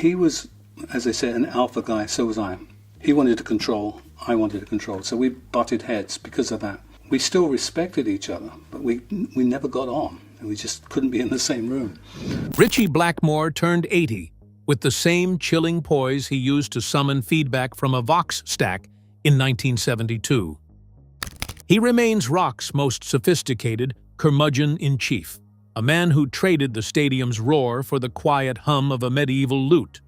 he was, as I said, an alpha guy, so was I. He wanted to control, I wanted to control, so we butted heads because of that. We still respected each other, but we never got on, and we just couldn't be in the same room. Ritchie Blackmore turned 80 with the same chilling poise he used to summon feedback from a Vox stack in 1972. He remains rock's most sophisticated Curmudgeon-in-Chief, a man who traded the stadium's roar for the quiet hum of a medieval lute.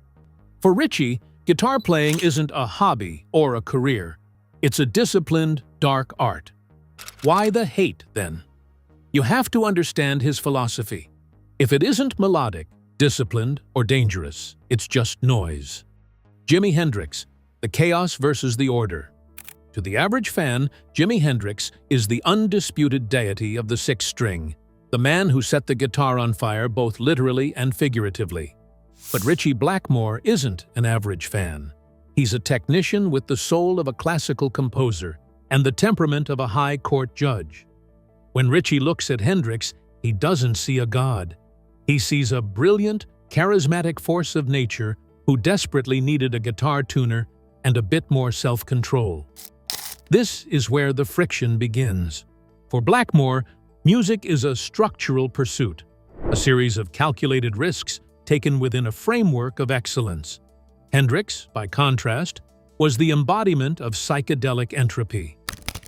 For Ritchie, guitar playing isn't a hobby or a career. It's a disciplined, dark art. Why the hate, then? You have to understand his philosophy. If it isn't melodic, disciplined, or dangerous, it's just noise. Jimi Hendrix, the chaos versus the order. To the average fan, Jimi Hendrix is the undisputed deity of the sixth string, the man who set the guitar on fire both literally and figuratively. But Ritchie Blackmore isn't an average fan. He's a technician with the soul of a classical composer and the temperament of a high court judge. When Ritchie looks at Hendrix, he doesn't see a god. He sees a brilliant, charismatic force of nature who desperately needed a guitar tuner and a bit more self-control. This is where the friction begins. For Blackmore, music is a structural pursuit, a series of calculated risks taken within a framework of excellence. Hendrix, by contrast, was the embodiment of psychedelic entropy.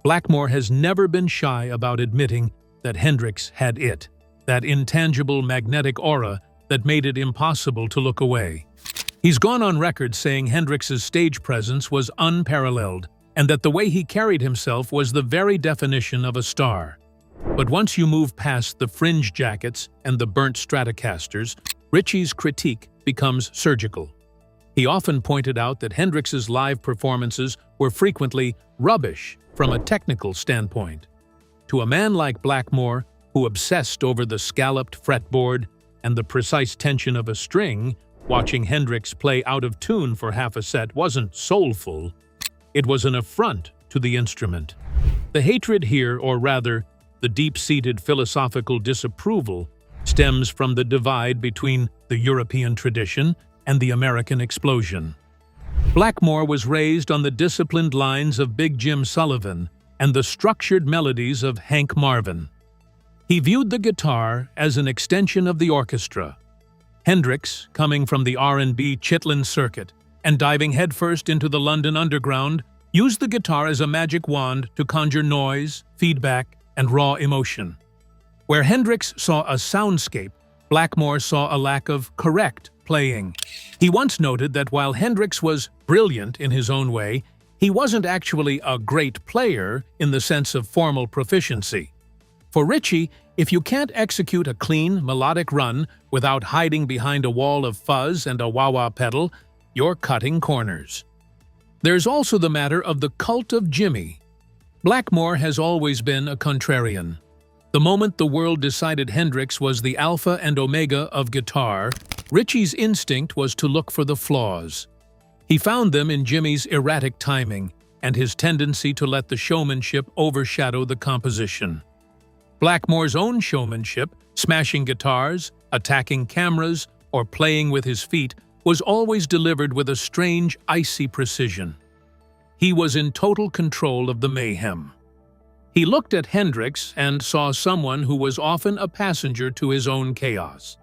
Blackmore has never been shy about admitting that Hendrix had it, that intangible magnetic aura that made it impossible to look away. He's gone on record saying Hendrix's stage presence was unparalleled, and that the way he carried himself was the very definition of a star. But once you move past the fringe jackets and the burnt Stratocasters, Ritchie's critique becomes surgical. He often pointed out that Hendrix's live performances were frequently rubbish from a technical standpoint. To a man like Blackmore, who obsessed over the scalloped fretboard and the precise tension of a string, watching Hendrix play out of tune for half a set wasn't soulful. It was an affront to the instrument. The hatred here, or rather, the deep-seated philosophical disapproval, stems from the divide between the European tradition and the American explosion. Blackmore was raised on the disciplined lines of Big Jim Sullivan and the structured melodies of Hank Marvin. He viewed the guitar as an extension of the orchestra. Hendrix, coming from the R&B Chitlin circuit and diving headfirst into the London underground, used the guitar as a magic wand to conjure noise, feedback, and raw emotion. Where Hendrix saw a soundscape, Blackmore saw a lack of correct playing. He once noted that while Hendrix was brilliant in his own way, he wasn't actually a great player in the sense of formal proficiency. For Ritchie, if you can't execute a clean, melodic run without hiding behind a wall of fuzz and a wah-wah pedal, you're cutting corners. There's also the matter of the cult of Jimi. Blackmore has always been a contrarian. The moment the world decided Hendrix was the alpha and omega of guitar, Ritchie's instinct was to look for the flaws. He found them in Jimi's erratic timing and his tendency to let the showmanship overshadow the composition. Blackmore's own showmanship, smashing guitars, attacking cameras, or playing with his feet, was always delivered with a strange, icy precision. He was in total control of the mayhem. He looked at Hendrix and saw someone who was often a passenger to his own chaos.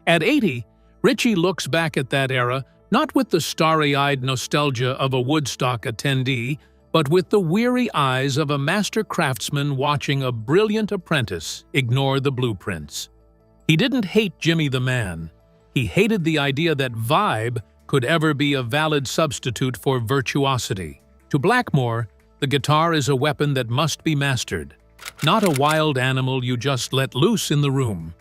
At 80, Ritchie looks back at that era not with the starry-eyed nostalgia of a Woodstock attendee, but with the weary eyes of a master craftsman watching a brilliant apprentice ignore the blueprints. He didn't hate Jimi the man. He hated the idea that vibe could ever be a valid substitute for virtuosity. To Blackmore, the guitar is a weapon that must be mastered, not a wild animal you just let loose in the room.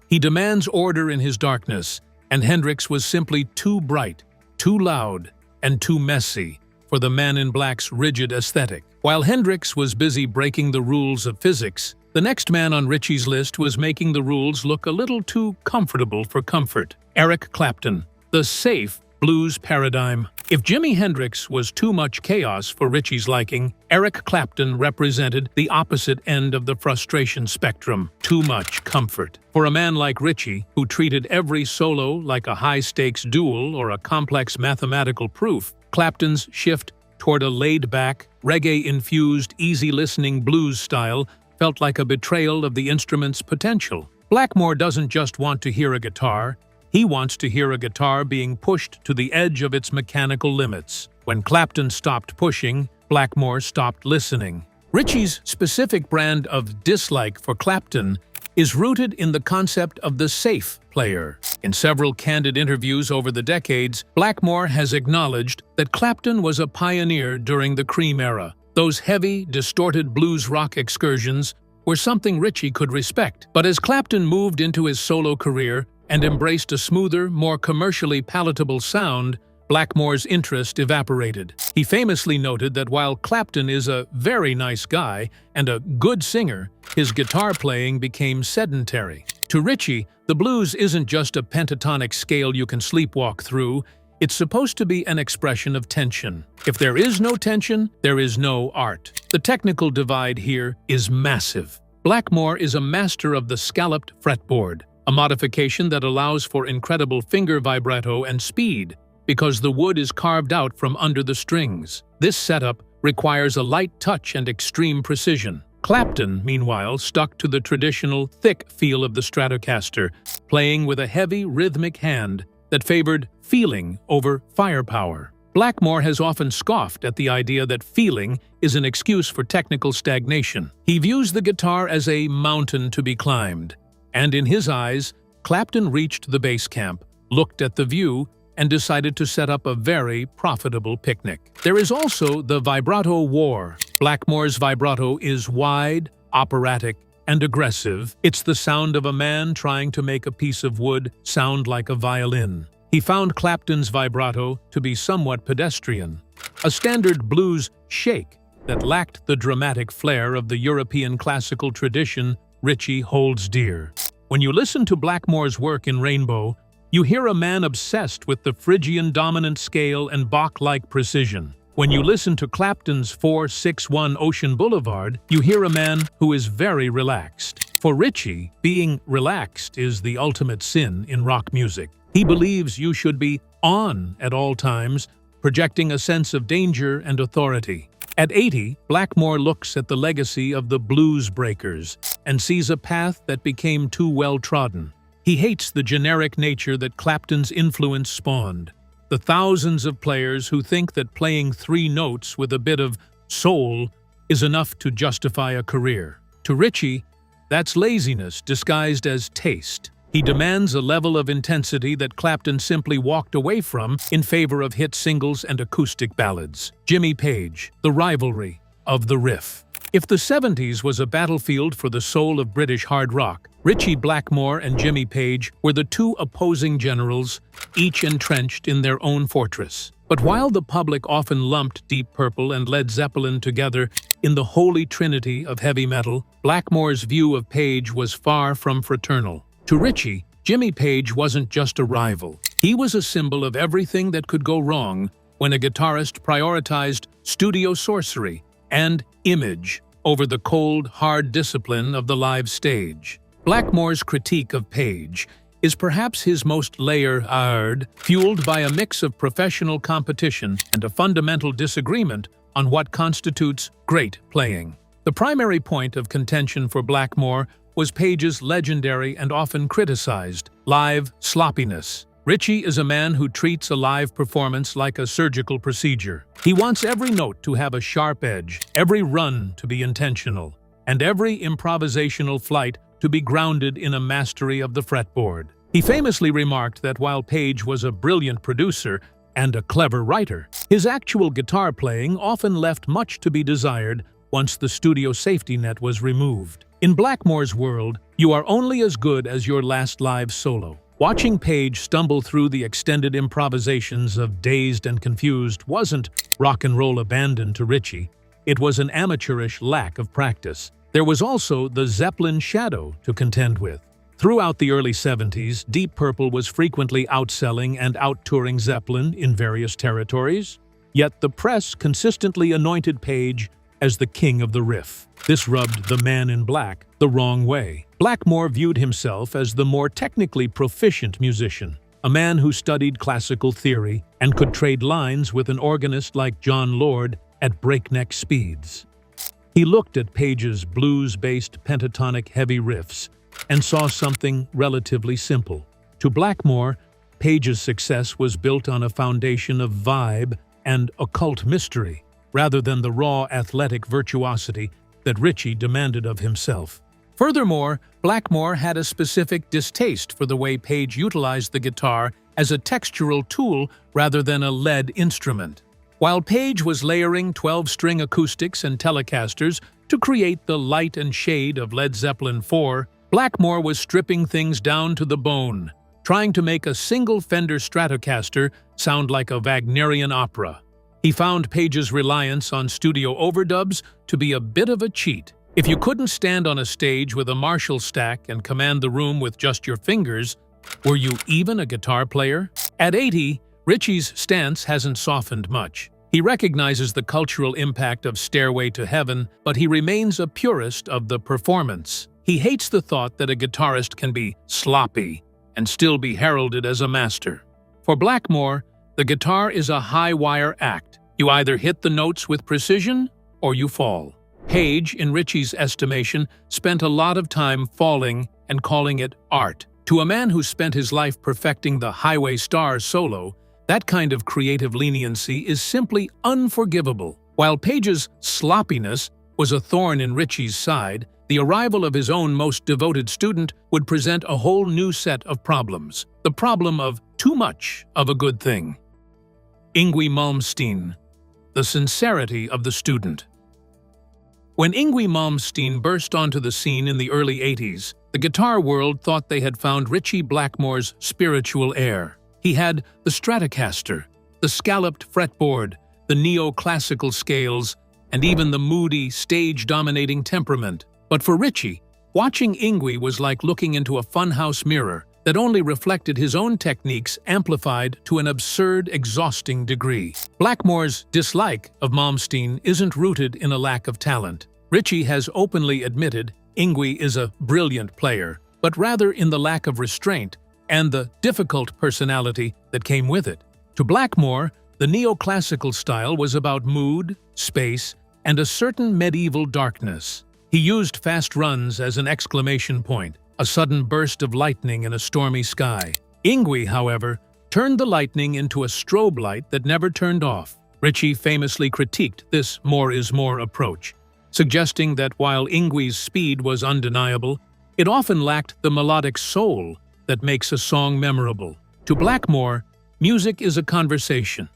He demands order in his darkness, and Hendrix was simply too bright, too loud, and too messy for the Man in Black's rigid aesthetic. While Hendrix was busy breaking the rules of physics, the next man on Ritchie's list was making the rules look a little too comfortable for comfort. Eric Clapton, the safe blues paradigm. If Jimi Hendrix was too much chaos for Ritchie's liking, Eric Clapton represented the opposite end of the frustration spectrum, too much comfort. For a man like Ritchie, who treated every solo like a high-stakes duel or a complex mathematical proof, Clapton's shift toward a laid-back, reggae-infused, easy-listening blues style felt like a betrayal of the instrument's potential. Blackmore doesn't just want to hear a guitar, he wants to hear a guitar being pushed to the edge of its mechanical limits. When Clapton stopped pushing, Blackmore stopped listening. Ritchie's specific brand of dislike for Clapton is rooted in the concept of the safe player. In several candid interviews over the decades, Blackmore has acknowledged that Clapton was a pioneer during the Cream era. Those heavy, distorted blues rock excursions were something Ritchie could respect. But as Clapton moved into his solo career and embraced a smoother, more commercially palatable sound, Blackmore's interest evaporated. He famously noted that while Clapton is a very nice guy and a good singer, his guitar playing became sedentary. To Ritchie, the blues isn't just a pentatonic scale you can sleepwalk through, it's supposed to be an expression of tension. If there is no tension, there is no art. The technical divide here is massive. Blackmore is a master of the scalloped fretboard, a modification that allows for incredible finger vibrato and speed, because the wood is carved out from under the strings. This setup requires a light touch and extreme precision. Clapton, meanwhile, stuck to the traditional thick feel of the Stratocaster, playing with a heavy rhythmic hand that favored feeling over firepower. Blackmore has often scoffed at the idea that feeling is an excuse for technical stagnation. He views the guitar as a mountain to be climbed, and in his eyes, Clapton reached the base camp, looked at the view, and decided to set up a very profitable picnic. There is also the vibrato war. Blackmore's vibrato is wide, operatic, and aggressive. It's the sound of a man trying to make a piece of wood sound like a violin. He found Clapton's vibrato to be somewhat pedestrian, a standard blues shake that lacked the dramatic flair of the European classical tradition Ritchie holds dear. When you listen to Blackmore's work in Rainbow, you hear a man obsessed with the Phrygian dominant scale and Bach-like precision. When you listen to Clapton's 4/6/1 Ocean Boulevard, you hear a man who is very relaxed. For Ritchie, being relaxed is the ultimate sin in rock music. He believes you should be on at all times, projecting a sense of danger and authority. At 80, Blackmore looks at the legacy of the blues breakers and sees a path that became too well-trodden. He hates the generic nature that Clapton's influence spawned, the thousands of players who think that playing 3 notes with a bit of soul is enough to justify a career. To Ritchie, that's laziness disguised as taste. He demands a level of intensity that Clapton simply walked away from in favor of hit singles and acoustic ballads. Jimmy Page, the rivalry of the riff. If the 70s was a battlefield for the soul of British hard rock, Ritchie Blackmore and Jimmy Page were the two opposing generals, each entrenched in their own fortress. But while the public often lumped Deep Purple and Led Zeppelin together in the holy trinity of heavy metal, Blackmore's view of Page was far from fraternal. To Ritchie, Jimmy Page wasn't just a rival. He was a symbol of everything that could go wrong when a guitarist prioritized studio sorcery and image over the cold, hard discipline of the live stage. Blackmore's critique of Page is perhaps his most layered, fueled by a mix of professional competition and a fundamental disagreement on what constitutes great playing. The primary point of contention for Blackmore was Page's legendary and often criticized live sloppiness. Ritchie is a man who treats a live performance like a surgical procedure. He wants every note to have a sharp edge, every run to be intentional, and every improvisational flight to be grounded in a mastery of the fretboard. He famously remarked that while Page was a brilliant producer and a clever writer, his actual guitar playing often left much to be desired once the studio safety net was removed. In Blackmore's world, you are only as good as your last live solo. Watching Page stumble through the extended improvisations of Dazed and Confused wasn't rock and roll abandon to Ritchie. It was an amateurish lack of practice. There was also the Zeppelin shadow to contend with. Throughout the early 70s, Deep Purple was frequently outselling and out-touring Zeppelin in various territories, yet the press consistently anointed Page as the king of the riff. This rubbed the Man in Black the wrong way. Blackmore viewed himself as the more technically proficient musician, a man who studied classical theory and could trade lines with an organist like John Lord at breakneck speeds. He looked at Page's blues-based pentatonic heavy riffs and saw something relatively simple. To Blackmore, Page's success was built on a foundation of vibe and occult mystery, rather than the raw athletic virtuosity that Ritchie demanded of himself. Furthermore, Blackmore had a specific distaste for the way Page utilized the guitar as a textural tool rather than a lead instrument. While Page was layering 12-string acoustics and Telecasters to create the light and shade of Led Zeppelin IV, Blackmore was stripping things down to the bone, trying to make a single Fender Stratocaster sound like a Wagnerian opera. He found Page's reliance on studio overdubs to be a bit of a cheat. If you couldn't stand on a stage with a Marshall stack and command the room with just your fingers, were you even a guitar player? At 80, Ritchie's stance hasn't softened much. He recognizes the cultural impact of Stairway to Heaven, but he remains a purist of the performance. He hates the thought that a guitarist can be sloppy and still be heralded as a master. For Blackmore, the guitar is a high-wire act. You either hit the notes with precision or you fall. Page, in Ritchie's estimation, spent a lot of time falling and calling it art. To a man who spent his life perfecting the Highway Star solo, that kind of creative leniency is simply unforgivable. While Page's sloppiness was a thorn in Ritchie's side, the arrival of his own most devoted student would present a whole new set of problems. The problem of too much of a good thing. Yngwie Malmsteen, the sincerity of the student. When Yngwie Malmsteen burst onto the scene in the early 80s, the guitar world thought they had found Ritchie Blackmore's spiritual heir. He had the Stratocaster, the scalloped fretboard, the neoclassical scales, and even the moody, stage-dominating temperament. But for Ritchie, watching Yngwie was like looking into a funhouse mirror that only reflected his own techniques amplified to an absurd, exhausting degree. Blackmore's dislike of Malmsteen isn't rooted in a lack of talent. Ritchie has openly admitted Yngwie is a brilliant player, but rather in the lack of restraint and the difficult personality that came with it. To Blackmore, the neoclassical style was about mood, space, and a certain medieval darkness. He used fast runs as an exclamation point, a sudden burst of lightning in a stormy sky. Yngwie, however, turned the lightning into a strobe light that never turned off. Ritchie famously critiqued this more is more approach, suggesting that while Yngwie's speed was undeniable, it often lacked the melodic soul that makes a song memorable. To Blackmore, music is a conversation.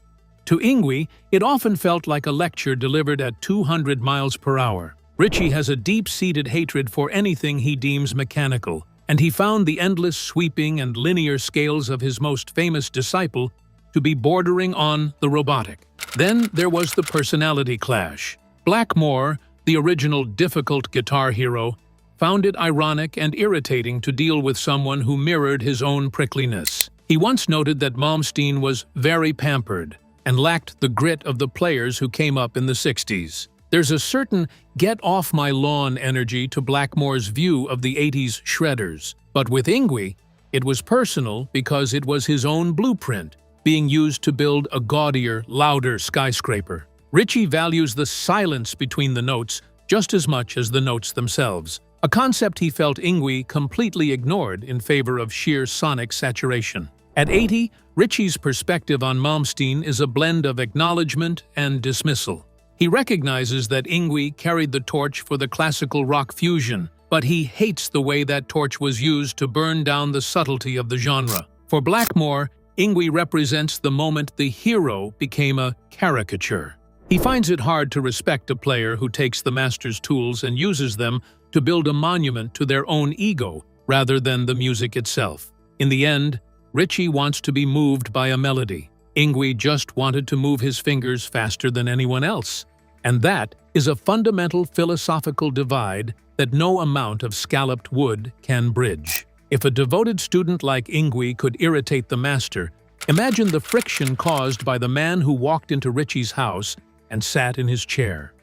To Yngwie, it often felt like a lecture delivered at 200 miles per hour. Ritchie has a deep-seated hatred for anything he deems mechanical, and he found the endless sweeping and linear scales of his most famous disciple to be bordering on the robotic. Then there was the personality clash. Blackmore, the original difficult guitar hero, found it ironic and irritating to deal with someone who mirrored his own prickliness. He once noted that Malmsteen was very pampered and lacked the grit of the players who came up in the 60s. There's a certain get-off-my-lawn energy to Blackmore's view of the 80s shredders. But with Yngwie, it was personal because it was his own blueprint, being used to build a gaudier, louder skyscraper. Ritchie values the silence between the notes just as much as the notes themselves, a concept he felt Yngwie completely ignored in favor of sheer sonic saturation. At 80, Ritchie's perspective on Malmsteen is a blend of acknowledgement and dismissal. He recognizes that Yngwie carried the torch for the classical rock fusion, but he hates the way that torch was used to burn down the subtlety of the genre. For Blackmore, Yngwie represents the moment the hero became a caricature. He finds it hard to respect a player who takes the master's tools and uses them to build a monument to their own ego rather than the music itself. In the end, Ritchie wants to be moved by a melody. Yngwie just wanted to move his fingers faster than anyone else. And that is a fundamental philosophical divide that no amount of scalloped wood can bridge. If a devoted student like Yngwie could irritate the master, imagine the friction caused by the man who walked into Ritchie's house and sat in his chair.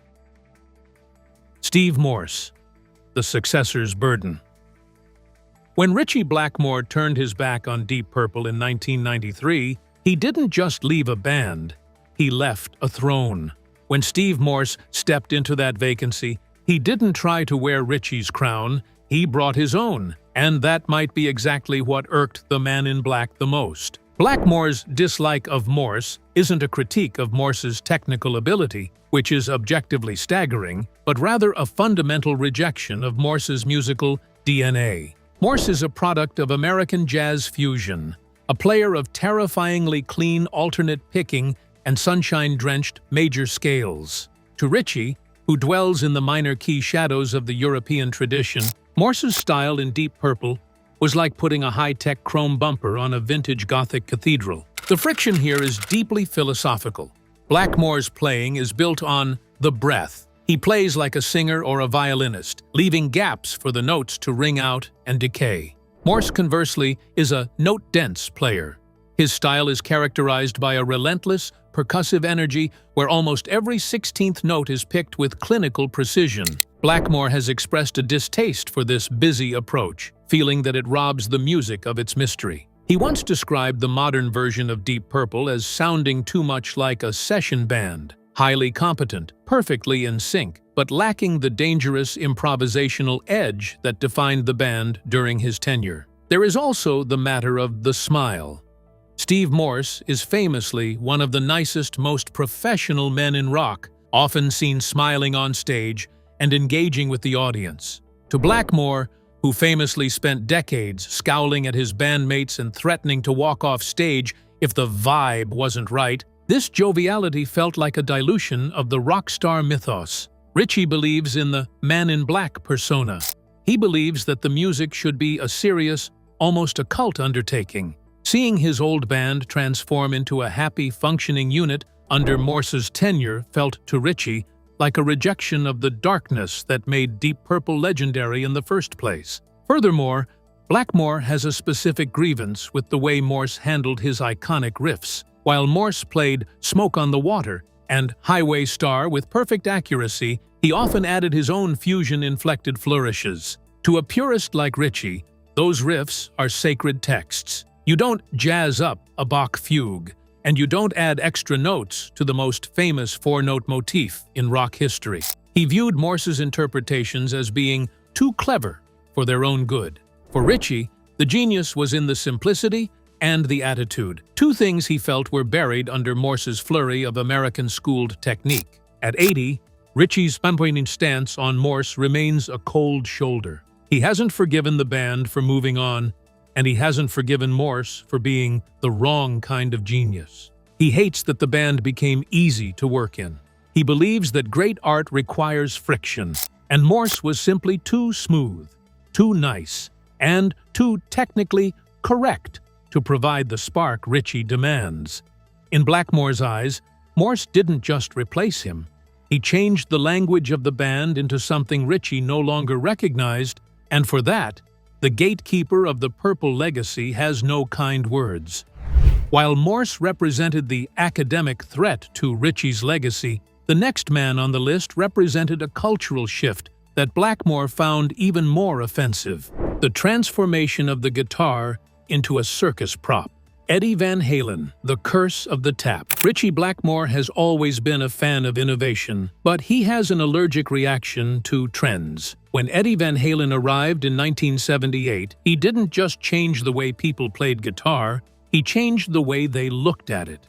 Steve Morse, the successor's burden. When Ritchie Blackmore turned his back on Deep Purple in 1993, he didn't just leave a band, he left a throne. When Steve Morse stepped into that vacancy, he didn't try to wear Ritchie's crown, he brought his own, and that might be exactly what irked the man in black the most. Blackmore's dislike of Morse isn't a critique of Morse's technical ability, which is objectively staggering, but rather a fundamental rejection of Morse's musical DNA. Morse is a product of American jazz fusion, a player of terrifyingly clean alternate picking and sunshine-drenched major scales. To Ritchie, who dwells in the minor key shadows of the European tradition, Morse's style in Deep Purple was like putting a high-tech chrome bumper on a vintage Gothic cathedral. The friction here is deeply philosophical. Blackmore's playing is built on the breath. He plays like a singer or a violinist, leaving gaps for the notes to ring out and decay. Morse, conversely, is a note-dense player. His style is characterized by a relentless, percussive energy where almost every 16th note is picked with clinical precision. Blackmore has expressed a distaste for this busy approach, feeling that it robs the music of its mystery. He once described the modern version of Deep Purple as sounding too much like a session band, highly competent, perfectly in sync, but lacking the dangerous improvisational edge that defined the band during his tenure. There is also the matter of the smile. Steve Morse is famously one of the nicest, most professional men in rock, often seen smiling on stage and engaging with the audience. To Blackmore, who famously spent decades scowling at his bandmates and threatening to walk off stage if the vibe wasn't right, this joviality felt like a dilution of the rock star mythos. Ritchie believes in the man in black persona. He believes that the music should be a serious, almost occult undertaking. Seeing his old band transform into a happy, functioning unit under Morse's tenure felt to Ritchie like a rejection of the darkness that made Deep Purple legendary in the first place. Furthermore, Blackmore has a specific grievance with the way Morse handled his iconic riffs. While Morse played Smoke on the Water and Highway Star with perfect accuracy, he often added his own fusion-inflected flourishes. To a purist like Ritchie, those riffs are sacred texts. You don't jazz up a Bach fugue, and you don't add extra notes to the most famous four-note motif in rock history. He viewed Morse's interpretations as being too clever for their own good. For Ritchie, the genius was in the simplicity and the attitude, two things he felt were buried under Morse's flurry of American-schooled technique. At 80, Ritchie's pinpointing stance on Morse remains a cold shoulder. He hasn't forgiven the band for moving on, and he hasn't forgiven Morse for being the wrong kind of genius. He hates that the band became easy to work in. He believes that great art requires friction, and Morse was simply too smooth, too nice, and too technically correct to provide the spark Ritchie demands. In Blackmore's eyes, Morse didn't just replace him. He changed the language of the band into something Ritchie no longer recognized, and for that, the gatekeeper of the Purple legacy has no kind words. While Morse represented the academic threat to Ritchie's legacy, the next man on the list represented a cultural shift that Blackmore found even more offensive: the transformation of the guitar into a circus prop. Eddie Van Halen, the curse of the tap. Ritchie Blackmore has always been a fan of innovation, but he has an allergic reaction to trends. When Eddie Van Halen arrived in 1978, he didn't just change the way people played guitar, he changed the way they looked at it.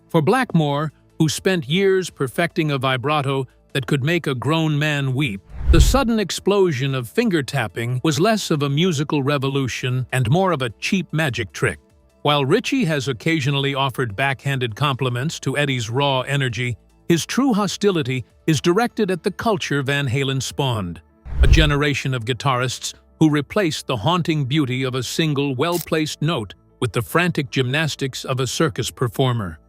For Blackmore, who spent years perfecting a vibrato that could make a grown man weep, the sudden explosion of finger tapping was less of a musical revolution and more of a cheap magic trick. While Ritchie has occasionally offered backhanded compliments to Eddie's raw energy, his true hostility is directed at the culture Van Halen spawned, a generation of guitarists who replaced the haunting beauty of a single well-placed note with the frantic gymnastics of a circus performer.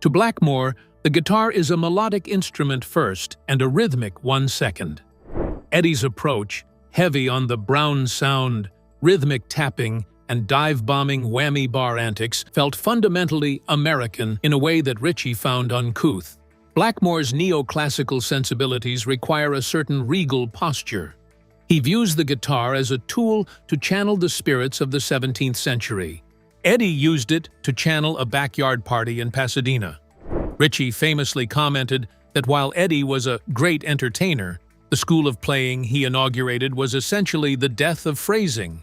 To Blackmore, the guitar is a melodic instrument first and a rhythmic one second. Eddie's approach, heavy on the brown sound, rhythmic tapping, and dive-bombing whammy bar antics felt fundamentally American in a way that Ritchie found uncouth. Blackmore's neoclassical sensibilities require a certain regal posture. He views the guitar as a tool to channel the spirits of the 17th century. Eddie used it to channel a backyard party in Pasadena. Ritchie famously commented that while Eddie was a great entertainer, the school of playing he inaugurated was essentially the death of phrasing.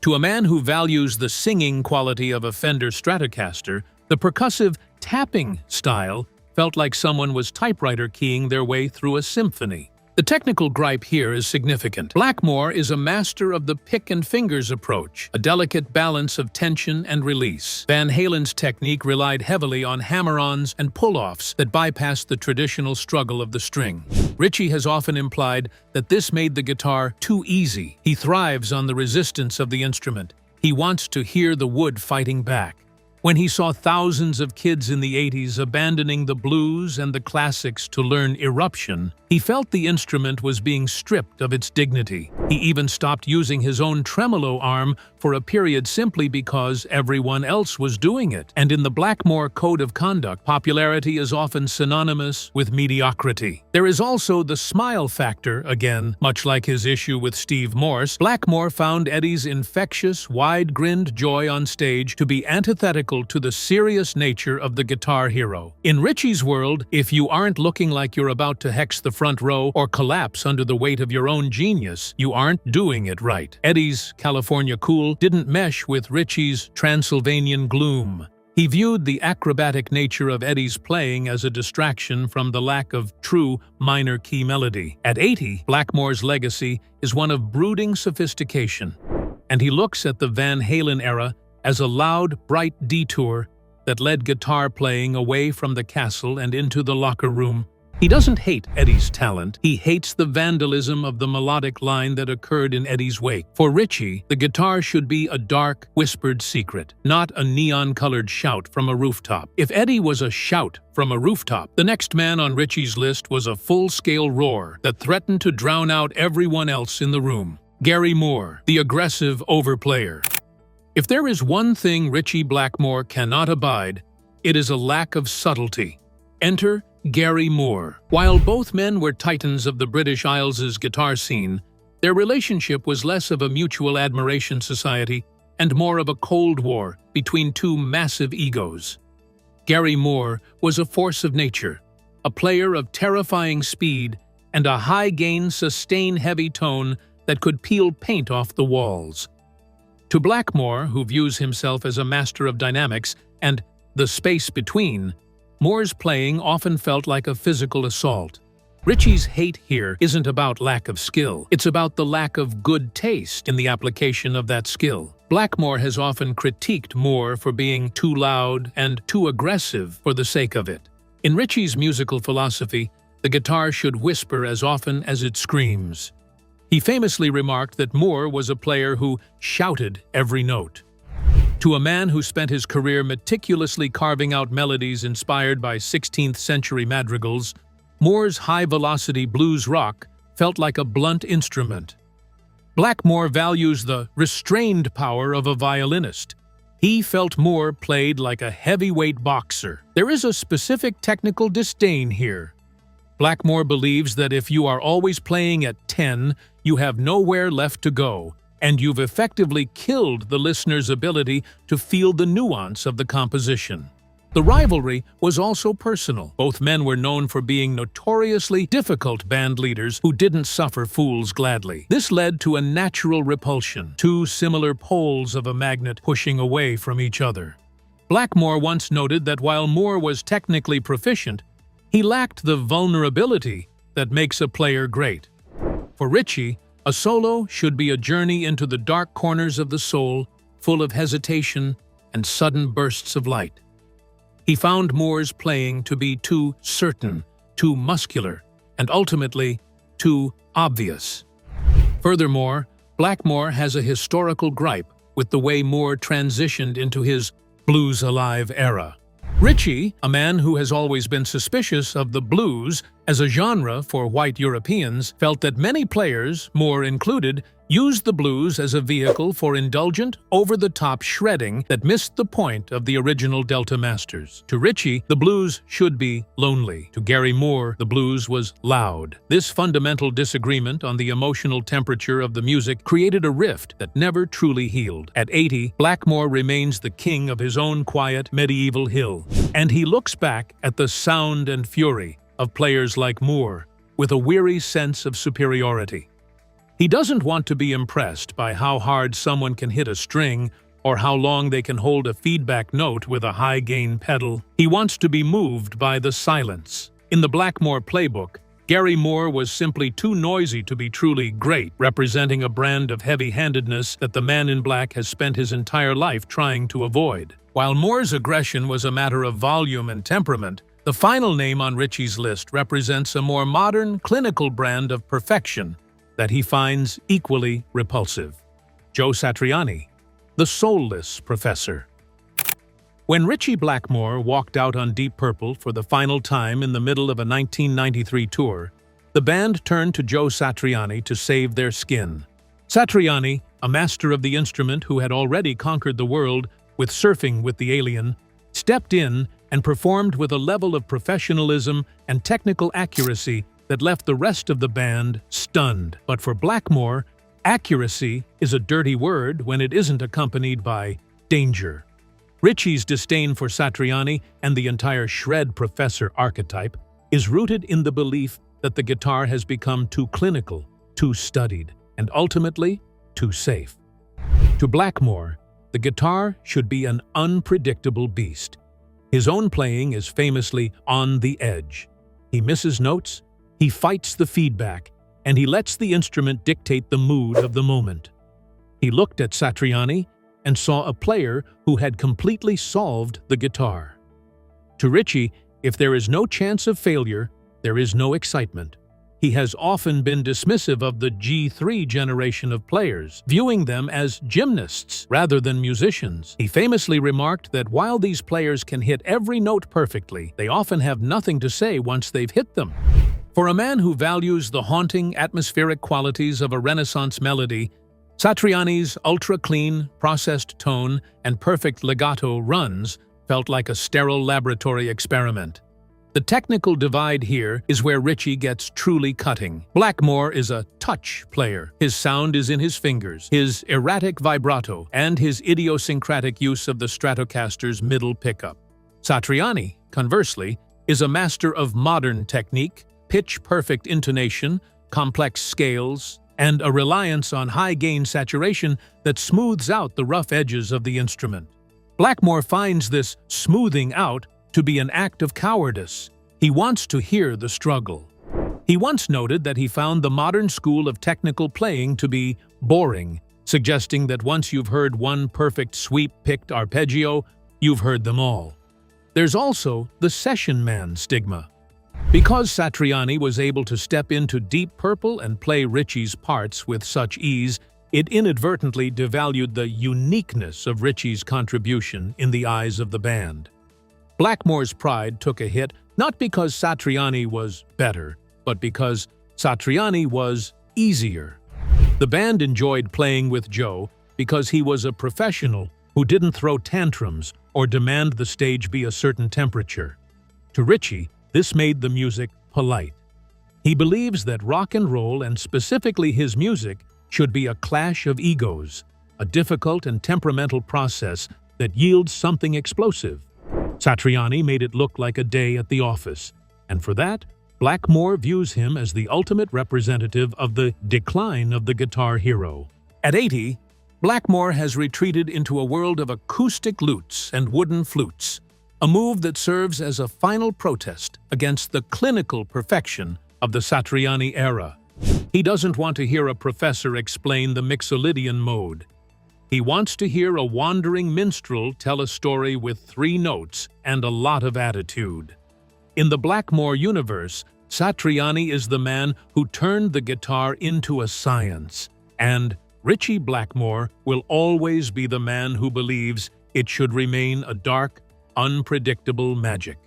To a man who values the singing quality of a Fender Stratocaster, the percussive tapping style felt like someone was typewriter keying their way through a symphony. The technical gripe here is significant. Blackmore is a master of the pick and fingers approach, a delicate balance of tension and release. Van Halen's technique relied heavily on hammer-ons and pull-offs that bypassed the traditional struggle of the string. Ritchie has often implied that this made the guitar too easy. He thrives on the resistance of the instrument. He wants to hear the wood fighting back. When he saw thousands of kids in the 80s abandoning the blues and the classics to learn eruption, he felt the instrument was being stripped of its dignity. He even stopped using his own tremolo arm for a period simply because everyone else was doing it. And in the Blackmore Code of Conduct, popularity is often synonymous with mediocrity. There is also the smile factor again. Much like his issue with Steve Morse, Blackmore found Eddie's infectious, wide-grinned joy on stage to be antithetical to the serious nature of the guitar hero. In Ritchie's world, if you aren't looking like you're about to hex the front row or collapse under the weight of your own genius, you aren't doing it right. Eddie's California cool didn't mesh with Ritchie's Transylvanian gloom. He viewed the acrobatic nature of Eddie's playing as a distraction from the lack of true minor key melody. At 80, Blackmore's legacy is one of brooding sophistication, and he looks at the Van Halen era as a loud, bright detour that led guitar playing away from the castle and into the locker room. He doesn't hate Eddie's talent, he hates the vandalism of the melodic line that occurred in Eddie's wake. For Ritchie, the guitar should be a dark, whispered secret, not a neon-colored shout from a rooftop. If Eddie was a shout from a rooftop, the next man on Ritchie's list was a full-scale roar that threatened to drown out everyone else in the room. Gary Moore, the aggressive overplayer. If there is one thing Ritchie Blackmore cannot abide, it is a lack of subtlety. Enter Gary Moore. While both men were titans of the British Isles' guitar scene, their relationship was less of a mutual admiration society and more of a Cold War between two massive egos. Gary Moore was a force of nature, a player of terrifying speed and a high-gain, sustain-heavy tone that could peel paint off the walls. To Blackmore, who views himself as a master of dynamics and the space between, Moore's playing often felt like a physical assault. Ritchie's hate here isn't about lack of skill, it's about the lack of good taste in the application of that skill. Blackmore has often critiqued Moore for being too loud and too aggressive for the sake of it. In Ritchie's musical philosophy, the guitar should whisper as often as it screams. He famously remarked that Moore was a player who shouted every note. To a man who spent his career meticulously carving out melodies inspired by 16th-century madrigals, Moore's high-velocity blues rock felt like a blunt instrument. Blackmore values the restrained power of a violinist. He felt Moore played like a heavyweight boxer. There is a specific technical disdain here. Blackmore believes that if you are always playing at 10, you have nowhere left to go, and you've effectively killed the listener's ability to feel the nuance of the composition. The rivalry was also personal. Both men were known for being notoriously difficult band leaders who didn't suffer fools gladly. This led to a natural repulsion, two similar poles of a magnet pushing away from each other. Blackmore once noted that while Moore was technically proficient, he lacked the vulnerability that makes a player great. For Ritchie, a solo should be a journey into the dark corners of the soul, full of hesitation and sudden bursts of light. He found Moore's playing to be too certain, too muscular, and ultimately, too obvious. Furthermore, Blackmore has a historical gripe with the way Moore transitioned into his blues-alive era. Ritchie, a man who has always been suspicious of the blues as a genre for white Europeans, felt that many players, Moore included, used the blues as a vehicle for indulgent, over-the-top shredding that missed the point of the original Delta masters. To Ritchie, the blues should be lonely. To Gary Moore, the blues was loud. This fundamental disagreement on the emotional temperature of the music created a rift that never truly healed. At 80, Blackmore remains the king of his own quiet, medieval hill, and he looks back at the sound and fury of players like Moore with a weary sense of superiority. He doesn't want to be impressed by how hard someone can hit a string or how long they can hold a feedback note with a high-gain pedal. He wants to be moved by the silence. In the Blackmore playbook, Gary Moore was simply too noisy to be truly great, representing a brand of heavy-handedness that the man in black has spent his entire life trying to avoid. While Moore's aggression was a matter of volume and temperament, the final name on Ritchie's list represents a more modern, clinical brand of perfection that he finds equally repulsive. Joe Satriani, the soulless professor. When Ritchie Blackmore walked out on Deep Purple for the final time in the middle of a 1993 tour, the band turned to Joe Satriani to save their skin. Satriani, a master of the instrument who had already conquered the world with Surfing with the Alien, stepped in and performed with a level of professionalism and technical accuracy that left the rest of the band stunned. But for Blackmore, accuracy is a dirty word when it isn't accompanied by danger. Ritchie's disdain for Satriani and the entire shred professor archetype is rooted in the belief that the guitar has become too clinical, too studied, and ultimately, too safe. To Blackmore, the guitar should be an unpredictable beast. His own playing is famously on the edge. He misses notes, he fights the feedback, and he lets the instrument dictate the mood of the moment. He looked at Satriani and saw a player who had completely solved the guitar. To Ritchie, if there is no chance of failure, there is no excitement. He has often been dismissive of the G3 generation of players, viewing them as gymnasts rather than musicians. He famously remarked that while these players can hit every note perfectly, they often have nothing to say once they've hit them. For a man who values the haunting, atmospheric qualities of a Renaissance melody, Satriani's ultra-clean, processed tone and perfect legato runs felt like a sterile laboratory experiment. The technical divide here is where Ritchie gets truly cutting. Blackmore is a touch player. His sound is in his fingers, his erratic vibrato, and his idiosyncratic use of the Stratocaster's middle pickup. Satriani, conversely, is a master of modern technique, pitch-perfect intonation, complex scales, and a reliance on high-gain saturation that smooths out the rough edges of the instrument. Blackmore finds this smoothing out to be an act of cowardice. He wants to hear the struggle. He once noted that he found the modern school of technical playing to be boring, suggesting that once you've heard one perfect sweep-picked arpeggio, you've heard them all. There's also the session man stigma. Because Satriani was able to step into Deep Purple and play Ritchie's parts with such ease, it inadvertently devalued the uniqueness of Ritchie's contribution in the eyes of the band. Blackmore's pride took a hit not because Satriani was better, but because Satriani was easier. The band enjoyed playing with Joe because he was a professional who didn't throw tantrums or demand the stage be a certain temperature. To Ritchie, this made the music polite. He believes that rock and roll, and specifically his music, should be a clash of egos, a difficult and temperamental process that yields something explosive. Satriani made it look like a day at the office, and for that, Blackmore views him as the ultimate representative of the decline of the guitar hero. At 80, Blackmore has retreated into a world of acoustic lutes and wooden flutes, a move that serves as a final protest against the clinical perfection of the Satriani era. He doesn't want to hear a professor explain the Mixolydian mode. He wants to hear a wandering minstrel tell a story with 3 notes and a lot of attitude. In the Blackmore universe, Satriani is the man who turned the guitar into a science, and Ritchie Blackmore will always be the man who believes it should remain a dark, unpredictable magic.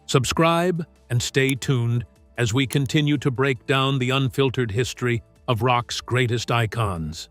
Subscribe and stay tuned as we continue to break down the unfiltered history of rock's greatest icons.